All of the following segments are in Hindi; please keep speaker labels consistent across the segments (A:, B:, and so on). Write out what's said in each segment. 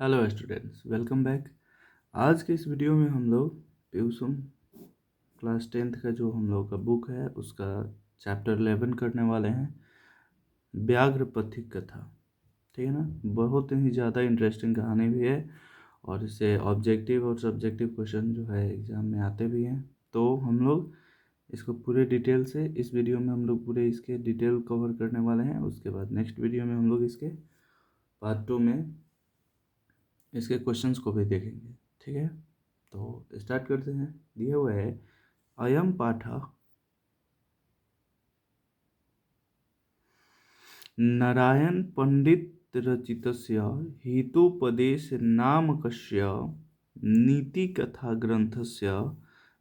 A: Hello students, welcome back. आज के इस वीडियो में हम लोग ट्यूशन क्लास 10th का जो हम लोग का बुक है उसका चैप्टर 11 करने वाले हैं, व्याघ्र पथिक कथा। ठीक है ना। बहुत ही ज़्यादा इंटरेस्टिंग कहानी भी है और इससे ऑब्जेक्टिव और सब्जेक्टिव क्वेश्चन जो है एग्ज़ाम में आते भी हैं। तो हम लोग इसको पूरे डिटेल से इस वीडियो में हम लोग पूरे इसके डिटेल कवर करने वाले हैं। उसके बाद नेक्स्ट वीडियो में हम लोग इसके पार्ट 2 में इसके क्वेश्चंस को भी देखेंगे। ठीक है, तो स्टार्ट करते हैं। दिया हुआ है अयम पाठ नारायण पंडित रचितस्य हितोपदेश नामकस्य नीति कथा ग्रंथस्य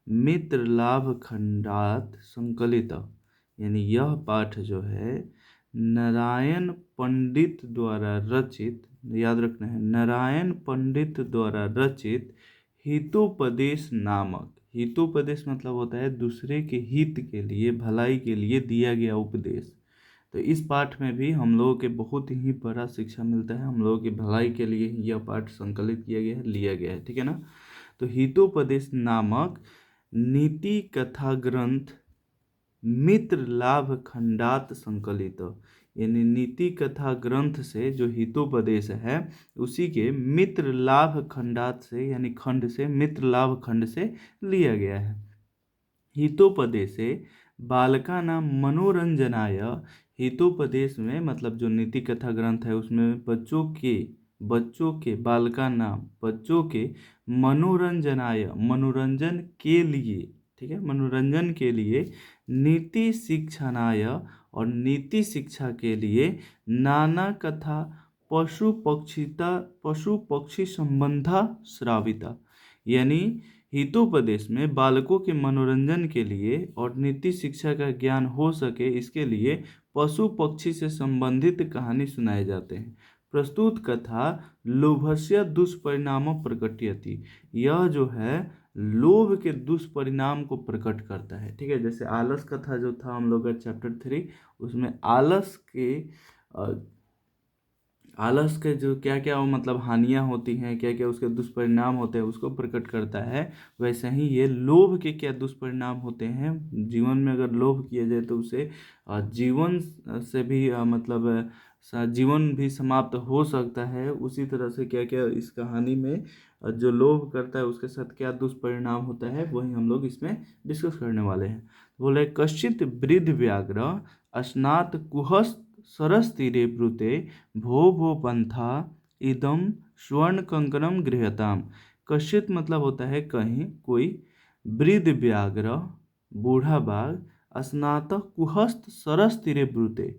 A: मित्र लाभ खंडात संकलित। यानी यह पाठ जो है नारायण पंडित द्वारा रचित, याद रखना है, नारायण पंडित द्वारा रचित हितोपदेश नामक। हितोपदेश मतलब होता है दूसरे के हित के लिए, भलाई के लिए दिया गया उपदेश। तो इस पाठ में भी हम लोगों के बहुत ही बड़ा शिक्षा मिलता है। हम लोगों की भलाई के लिए यह पाठ संकलित किया गया है, लिया गया है। ठीक है ना। तो हितोपदेश नामक नीति कथा ग्रंथ मित्र लाभ खंडात संकलित, यानी नीति कथा ग्रंथ से जो हितोपदेश है उसी के मित्र लाभ खंडात से, यानी खंड से, मित्र लाभ खंड से लिया गया है। हितोपदेशे बालका नाम मनोरंजनाय। हितोपदेश में मतलब जो नीति कथा ग्रंथ है उसमें बच्चों के बालका नाम, बच्चों के मनोरंजनाय, मनोरंजन के लिए, ठीक है, मनोरंजन के लिए, नीति शिक्षणाय और नीति शिक्षा के लिए, नाना कथा पशु पक्षी संबंधा श्राविता। यानी हितोपदेश में बालकों के मनोरंजन के लिए और नीति शिक्षा का ज्ञान हो सके इसके लिए पशु पक्षी से संबंधित कहानी सुनाए जाते हैं। प्रस्तुत कथा लोभस्य दुष्परिणाम प्रकटयति। यह जो है लोभ के दुष्परिणाम को प्रकट करता है। ठीक है, जैसे आलस कथा जो था हम लोग का चैप्टर 3, उसमें आलस के जो क्या क्या मतलब हानियां होती हैं, क्या क्या उसके दुष्परिणाम होते हैं उसको प्रकट करता है। वैसे ही ये लोभ के क्या दुष्परिणाम होते हैं। जीवन में अगर लोभ किया जाए तो उसे जीवन से भी जीवन भी समाप्त हो सकता है। उसी तरह से क्या क्या इस कहानी में जो लोभ करता है उसके साथ क्या दुष्परिणाम होता है वही हम लोग इसमें डिस्कस करने वाले हैं। बोले कश्चित वृद्ध व्याघ्र स्नात कुहस्त सरस तीरे ब्रूते भो भो पंथा इदम स्वर्ण कंकणम गृहताम। कश्चित मतलब होता है कहीं, कोई, वृद्ध व्याघ्र बूढ़ा बाघ, स्नातक कुहस्त सरस तीरे ब्रूते,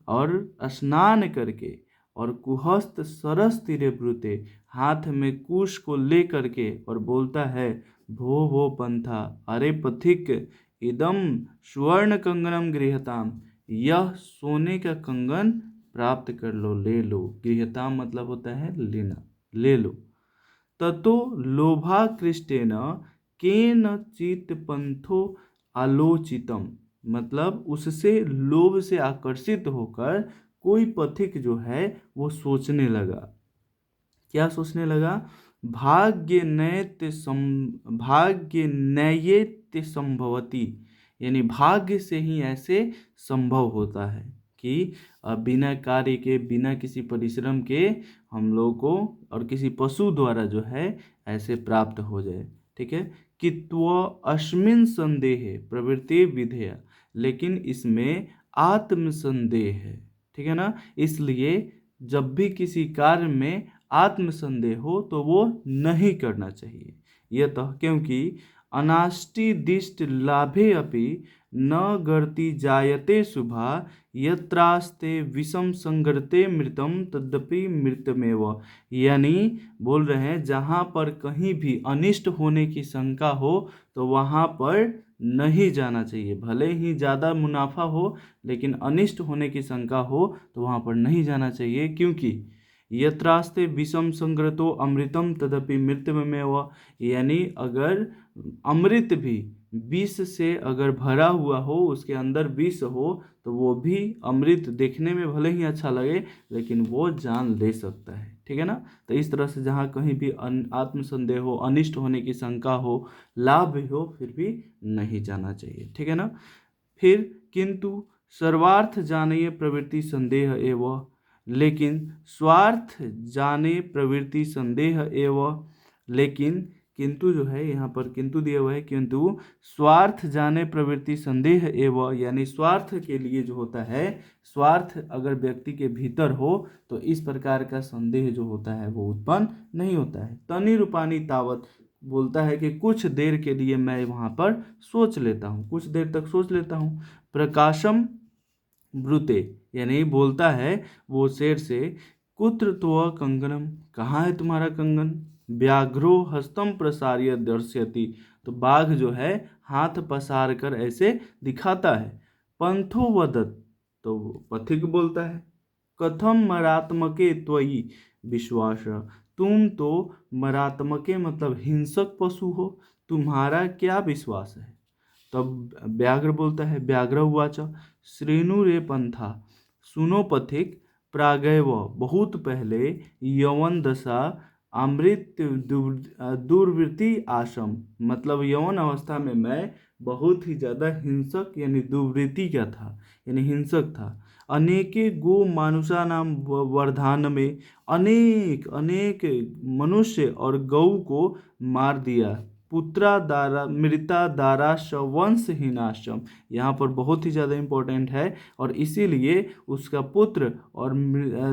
A: और स्नान करके और कुहस्त सरस तीरे ब्रूते, हाथ में कुश को ले करके और बोलता है भो भो पंथा, अरे पथिक, इदम स्वर्ण कंगनम गृहताम, यह सोने का कंगन प्राप्त कर लो, ले लो। गृहताम मतलब होता है लेना, ले लो। ततो लोभाकृष्टेन केन चित पंथो आलोचितम, मतलब उससे लोभ से आकर्षित होकर कोई पथिक जो है वो सोचने लगा। क्या सोचने लगा? भाग्य नैयेत्य संभवती, यानी भाग्य से ही ऐसे संभव होता है कि बिना कार्य के, बिना किसी परिश्रम के हम लोग को और किसी पशु द्वारा जो है ऐसे प्राप्त हो जाए। ठीक है, कि त्व अस्मिन् संदेह प्रवृत्ति विधेय, लेकिन इसमें आत्मसंदेह है। ठीक है ना। इसलिए जब भी किसी कार्य में आत्मसंदेह हो तो वो नहीं करना चाहिए। यह तो क्योंकि अनाष्टि दिष्ट लाभे अपि न गर्ति जायते शुभा, यत्रास्ते विषम संगरते मृतम तदपि मृतमेव। यानी बोल रहे हैं जहाँ पर कहीं भी अनिष्ट होने की शंका हो तो वहाँ पर नहीं जाना चाहिए। भले ही ज़्यादा मुनाफा हो लेकिन अनिष्ट होने की शंका हो तो वहाँ पर नहीं जाना चाहिए, क्योंकि यत्रास्ते विषम संग्रतो अमृतम तदपि मृत्युमेव। यानी अगर अमृत भी विष से अगर भरा हुआ हो, उसके अंदर विष हो, तो वो भी अमृत देखने में भले ही अच्छा लगे लेकिन वो जान ले सकता है। ठीक है ना। तो इस तरह से जहाँ कहीं भी आत्मसंदेह हो, अनिष्ट होने की शंका हो, लाभ भी हो, फिर भी नहीं जाना चाहिए, ठीक है ना। फिर किंतु सर्वार्थ जाने प्रवृत्ति संदेह एवं, लेकिन स्वार्थ जाने प्रवृत्ति संदेह एवं, लेकिन किंतु जो है यहाँ पर किंतु दिया हुआ है, किंतु स्वार्थ जाने प्रवृत्ति संदेह एवं, यानी स्वार्थ के लिए जो होता है, स्वार्थ अगर व्यक्ति के भीतर हो तो इस प्रकार का संदेह जो होता है वो उत्पन्न नहीं होता है। तनि रूपानी तावत बोलता है कि कुछ देर के लिए मैं वहाँ पर सोच लेता हूँ, कुछ देर तक सोच लेता हूँ। प्रकाशम ब्रूते, यानी बोलता है वो शेर से, कुत्र त्वः कंगनम, कहाँ है तुम्हारा कंगन। व्याघ्रो हस्तम प्रसार्य दर्शयति, तो बाघ जो है हाथ पसार कर ऐसे दिखाता है। पंथो वदत, तो पथिक बोलता है, कथम मरात्मके त्वयि विश्वास, तुम तो मरात्मके मतलब हिंसक पशु हो, तुम्हारा क्या विश्वास है। तब व्याघ्र बोलता है, व्याघ्र उवाच श्रेणु रे पंथा, सुनो पथिक, प्रागैव बहुत पहले यौवन दशा अमृत दुर्वृत्ति आशम, मतलब यौवन अवस्था में मैं बहुत ही ज़्यादा हिंसक यानी दुर्वृत्ति का था, यानी हिंसक था। अनेके गो मानुषा नाम वर्धान में, अनेक अनेक मनुष्य और गौ को मार दिया। पुत्रा दारा मृता दाराश वंशहीनाशम, यहाँ पर बहुत ही ज़्यादा इम्पोर्टेंट है, और इसीलिए उसका पुत्र और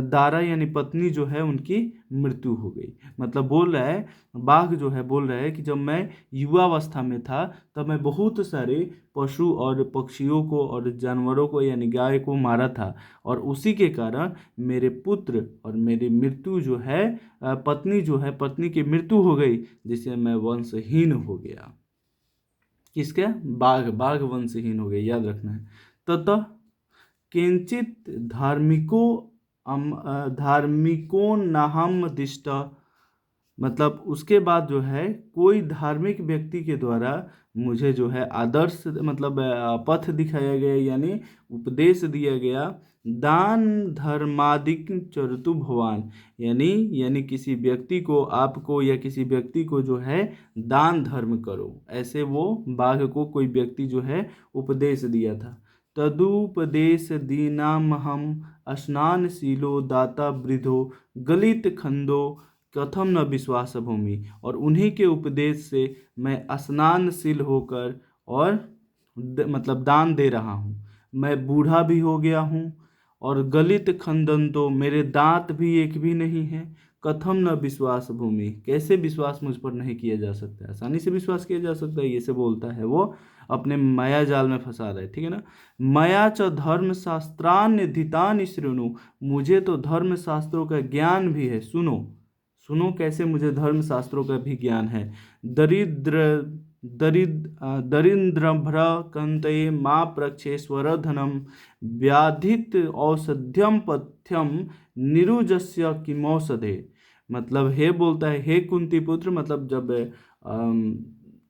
A: दारा यानी पत्नी जो है उनकी मृत्यु हो गई। मतलब बोल रहा है, बाघ जो है बोल रहा है कि जब मैं युवावस्था में था तब मैं बहुत सारे पशु और पक्षियों को और जानवरों को यानी गाय को मारा था, और उसी के कारण मेरे पुत्र और मेरी मृत्यु जो है, पत्नी जो है, पत्नी की मृत्यु हो गई, जिससे मैं वंशहीन हो गया। किसका? बाघ वंशहीन हो गए, याद रखना है। ततः किंचित धार्मिको नाहम दिष्ट, मतलब उसके बाद जो है कोई धार्मिक व्यक्ति के द्वारा मुझे जो है आदर्श मतलब पथ दिखाया गया, यानी उपदेश दिया गया। दान धर्मादिक चरतु भवान, यानी किसी व्यक्ति को, आपको या किसी व्यक्ति को जो है दान धर्म करो, ऐसे वो बाघ को कोई व्यक्ति जो है उपदेश दिया था। तदुपदेश दीनामहम स्नानशीलो दाता वृद्धो गलित खंडो कथम न विश्वास भूमि, और उन्हीं के उपदेश से मैं स्नानशील होकर और मतलब दान दे रहा हूँ। मैं बूढ़ा भी हो गया हूँ, और गलित खंडन, तो मेरे दांत भी एक भी नहीं है। कथम न विश्वास भूमि, कैसे विश्वास मुझ पर नहीं किया जा सकता है, आसानी से विश्वास किया जा सकता है, ये से बोलता है वो अपने माया जाल में फंसा रहा है, ठीक है ना। मया च धर्म शास्त्रान्यधितानि शृणु, मुझे तो धर्म शास्त्रों का ज्ञान भी है, सुनो सुनो कैसे मुझे धर्म शास्त्रों का भी ज्ञान है। दरिद्रभ्र कंतये माँ प्रक्षेश्वर धनम व्याधित औषध्यम पथ्यम निरुजस्य किमौषधे, मतलब हे बोलता है, हे कुंती पुत्र, मतलब जब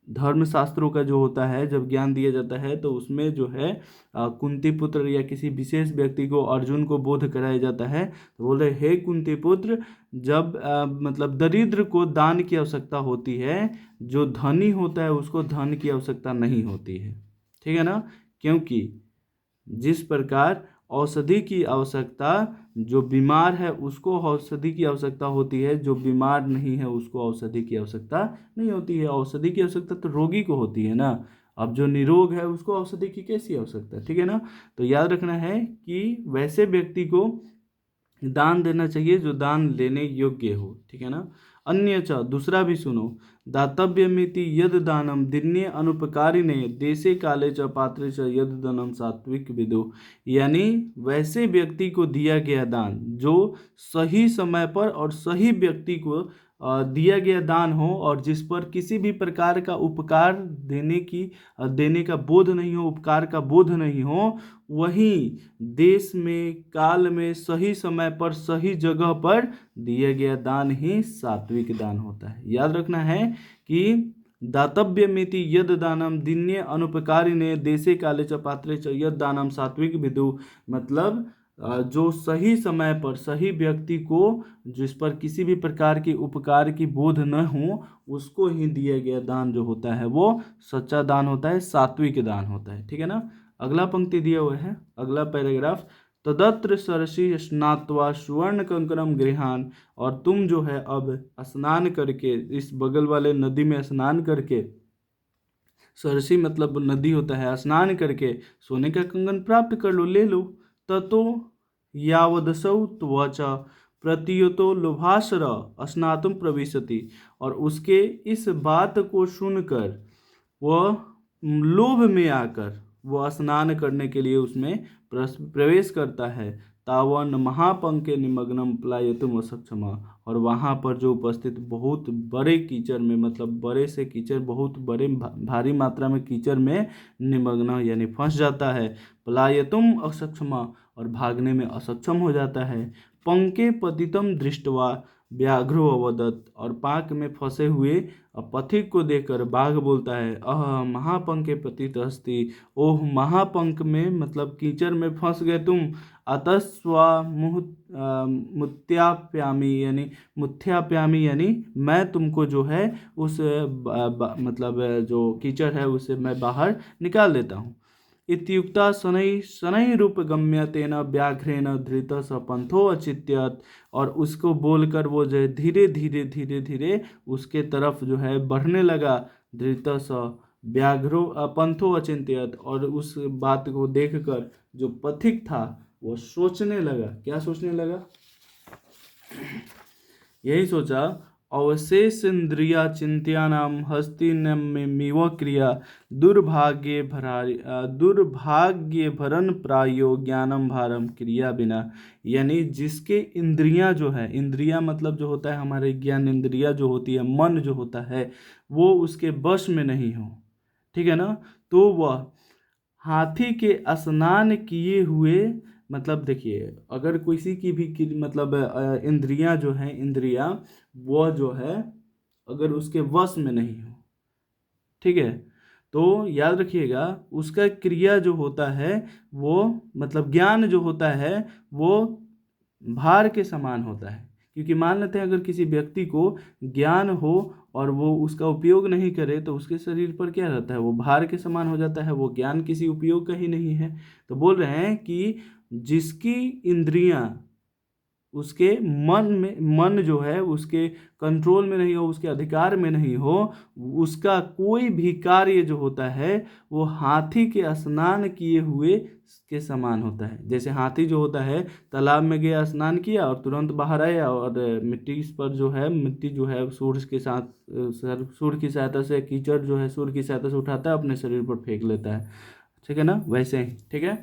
A: धर्म शास्त्रों का जो होता है, जब ज्ञान दिया जाता है तो उसमें जो है कुंती पुत्र या किसी विशेष व्यक्ति को, अर्जुन को बोध कराया जाता है। तो बोले, हे कुंती पुत्र, जब मतलब दरिद्र को दान की आवश्यकता होती है, जो धनी होता है उसको धन की आवश्यकता नहीं होती है, ठीक है ना। क्योंकि जिस प्रकार औषधि की आवश्यकता जो बीमार है उसको औषधि की आवश्यकता होती है, जो बीमार नहीं है उसको औषधि की आवश्यकता नहीं होती है। औषधि की आवश्यकता तो रोगी को होती है ना, अब जो निरोग है उसको औषधि की कैसी आवश्यकता है, ठीक है ना। तो याद रखना है कि वैसे व्यक्ति को दान देना चाहिए जो दान लेने योग्य हो, ठीक है ना। अन्य च, दूसरा भी सुनो, दातव्यमिति यद दानम दिन्ये अनुपकारिणे देशे काले च पात्रे च यद दानम सात्विक विदु, यानी वैसे व्यक्ति को दिया गया दान जो सही समय पर और सही व्यक्ति को दिया गया दान हो, और जिस पर किसी भी प्रकार का उपकार देने का बोध नहीं हो, उपकार का बोध नहीं हो, वहीं देश में काल में सही समय पर सही जगह पर दिया गया दान ही सात्विक दान होता है। याद रखना है कि दातव्यमिति यद दानम दिन्ये अनुपकारिणे देशे काले च पात्रे च यद दानम सात्विक विदु, मतलब जो सही समय पर सही व्यक्ति को, जिस पर किसी भी प्रकार की उपकार की बोध न हो, उसको ही दिया गया दान जो होता है वो सच्चा दान होता है, सात्विक दान होता है। ठीक है ना। अगला पंक्ति दिया हुआ है, अगला पैराग्राफ, तदत्र सरसी स्नात्वा सुवर्ण कंकणम गृहान। और तुम जो है अब स्नान करके, इस बगल वाले नदी में स्नान करके, सरसी मतलब नदी होता है, स्नान करके सोने का कंगन प्राप्त कर लो, ले लो। ततो यावदसौ त्वच प्रतीयतो लोभासर स्नातुम प्रविशति। और उसके इस बात को सुनकर वह लोभ में आकर वह स्नान करने के लिए उसमें प्रवेश करता है। तावन महापंके निमग्नम पलायतुम असक्षमा। और वहाँ पर जो उपस्थित बहुत बड़े कीचड़ में, मतलब बड़े से कीचड़, बहुत बड़े भारी मात्रा में कीचड़ में निमग्न यानी फंस जाता है। पलायतुम असक्षमा, और भागने में असक्षम हो जाता है। पंके पतितम दृष्टवा व्याघ्रो अवदत। और पाक में फंसे हुए पथिक को देखकर बाघ बोलता है, अह महापंके पतित अस्ति। ओह महापंक में, मतलब कीचड़ में फंस गए तुम। अतस्वा मुत्याप्यामी, यानी मुथ्याप्यामी, यानी मैं तुमको जो है उस मतलब जो कीचड़ है उसे मैं बाहर निकाल देता हूँ। इत्युक्ता शनै शनै रूपगम्य तेन व्याघ्रेण धृत स पंथो अचित्यत। और उसको बोलकर वो जो है धीरे धीरे धीरे धीरे उसके तरफ जो है बढ़ने लगा। धृत स व्याघ्रो पंथो अचिंत्यत। और उस बात को देखकर जो पथिक था वो सोचने लगा। क्या सोचने लगा? यही सोचा, अवशेष इंद्रिया चिंत्यानाम हस्तिनमिव क्रिया दुर्भाग्य भरन प्रायो ज्ञानम भारम क्रिया बिना। यानी जिसके इंद्रियां जो है, इंद्रिया मतलब जो होता है हमारे ज्ञान इंद्रिया जो होती है, मन जो होता है, वो उसके वश में नहीं हो, ठीक है ना, तो वह हाथी के स्नान किए हुए, मतलब देखिए अगर किसी की भी मतलब इंद्रियां जो है, इंद्रियां वो जो है अगर उसके वश में नहीं हो, ठीक है, तो याद रखिएगा उसका क्रिया जो होता है वो, मतलब ज्ञान जो होता है वो भार के समान होता है। क्योंकि मान लेते हैं अगर किसी व्यक्ति को ज्ञान हो और वो उसका उपयोग नहीं करे तो उसके शरीर पर क्या रहता है, वो भार के समान हो जाता है, वो ज्ञान किसी उपयोग का ही नहीं है। तो बोल रहे हैं कि जिसकी इंद्रियां उसके मन जो है उसके कंट्रोल में नहीं हो, उसके अधिकार में नहीं हो, उसका कोई भी कार्य जो होता है वो हाथी के स्नान किए हुए के समान होता है। जैसे हाथी जो होता है तालाब में गया, स्नान किया और तुरंत बाहर आया और मिट्टी पर जो है, मिट्टी जो है सूर्य के साथ, सूर्य की सहायता से, कीचड़ जो है सूर्य की सहायता से उठाता है, अपने शरीर पर फेंक लेता है, ठीक है ना, वैसे ही, ठीक है,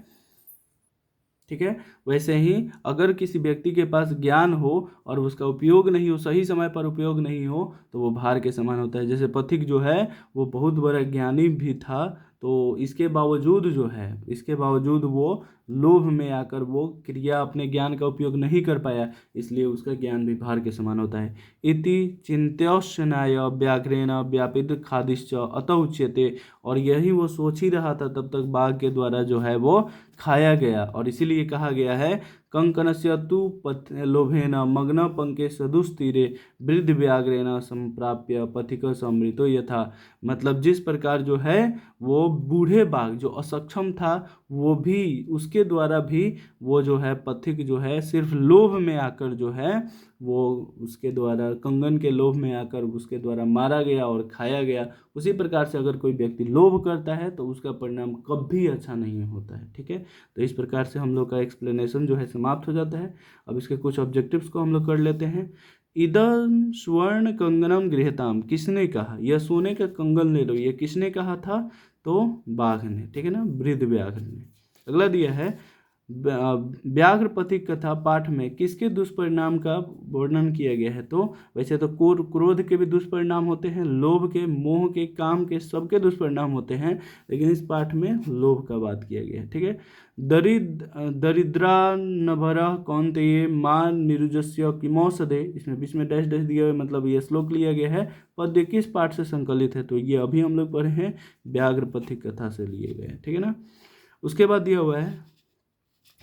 A: ठीक है। वैसे ही अगर किसी व्यक्ति के पास ज्ञान हो और उसका उपयोग नहीं हो, सही समय पर उपयोग नहीं हो, तो वो भार के समान होता है। जैसे पथिक जो है वो बहुत बड़ा ज्ञानी भी था, तो इसके बावजूद जो है, इसके बावजूद वो लोभ में आकर वो क्रिया, अपने ज्ञान का उपयोग नहीं कर पाया, इसलिए उसका ज्ञान भी भार के समान होता है। इति चिंत्योशनाय व्याघ्रेण व्यापित खादिश्च अत उच्यते। और यही वो सोच ही रहा था तब तक बाघ के द्वारा जो है वो खाया गया, और इसीलिए कहा गया है कंकनस्य तु लोभेन मग्न पंके सदुस्तीरे वृद्ध व्याघ्रेण संप्राप्य पथिक समृतो यथा। मतलब जिस प्रकार जो है वो बूढ़े बाघ जो असक्षम था, वो भी, उसके द्वारा भी वो जो है पथिक जो है सिर्फ लोभ में आकर जो है वो उसके द्वारा, कंगन के लोभ में आकर उसके द्वारा मारा गया और खाया गया। उसी प्रकार से अगर कोई व्यक्ति लोभ करता है तो उसका परिणाम कभी अच्छा नहीं होता है, ठीक है। तो इस प्रकार से हम लोग का एक्सप्लेनेशन जो है समाप्त हो जाता है। अब इसके कुछ ऑब्जेक्टिव्स को हम लोग कर लेते हैं। इदम स्वर्ण कंगनम गृहताम, किसने कहा? यह सोने का कंगन ले लो, ये किसने कहा था? तो बाघ ने, ठीक है ना, वृद्ध व्याघ्र ने। अगला दिया है व्याघ्र पथिक कथा पाठ में किसके दुष्परिणाम का वर्णन किया गया है? तो वैसे तो क्रोध के भी दुष्परिणाम होते हैं, लोभ के, मोह के, काम के, सबके दुष्परिणाम होते हैं, लेकिन इस पाठ में लोभ का बात किया गया है, ठीक है। दरिद्रा नभर कौन्तेय मां निरुजस्य किमौषधे, इसमें बीच में डैश डैश दिया हुआ, मतलब ये श्लोक लिया गया है। पद्य किस पाठ से संकलित है? तो ये अभी हम लोग पढ़े हैं व्याघ्र पथिक कथा से लिए गए हैं, ठीक है ना। उसके बाद दिया हुआ है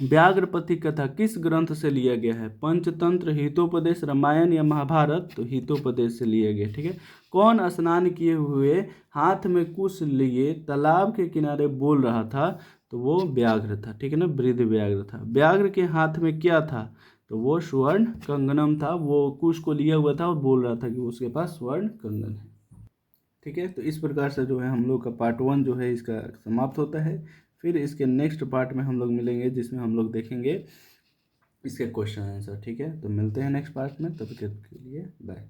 A: व्याघ्रपति कथा किस ग्रंथ से लिया गया है? पंचतंत्र, हितोपदेश, रामायण या महाभारत? तो हितोपदेश से लिया गया। ठीक है। कौन स्नान किए हुए हाथ में कुश लिए तालाब के किनारे बोल रहा था? तो वो व्याघ्र था। ठीक है ना, वृद्ध व्याघ्र था। व्याघ्र के हाथ में क्या था? तो वो स्वर्ण कंगनम था। वो कुश को लिया हुआ था और बोल रहा था कि उसके पास स्वर्ण कंगन है। ठीक है। तो इस प्रकार से जो है हम लोग का पार्ट 1 जो है इसका समाप्त होता है। फिर इसके नेक्स्ट पार्ट में हम लोग मिलेंगे, जिसमें हम लोग देखेंगे इसके क्वेश्चन आंसर। ठीक है। तो मिलते हैं नेक्स्ट पार्ट में, तब तक के लिए बाय।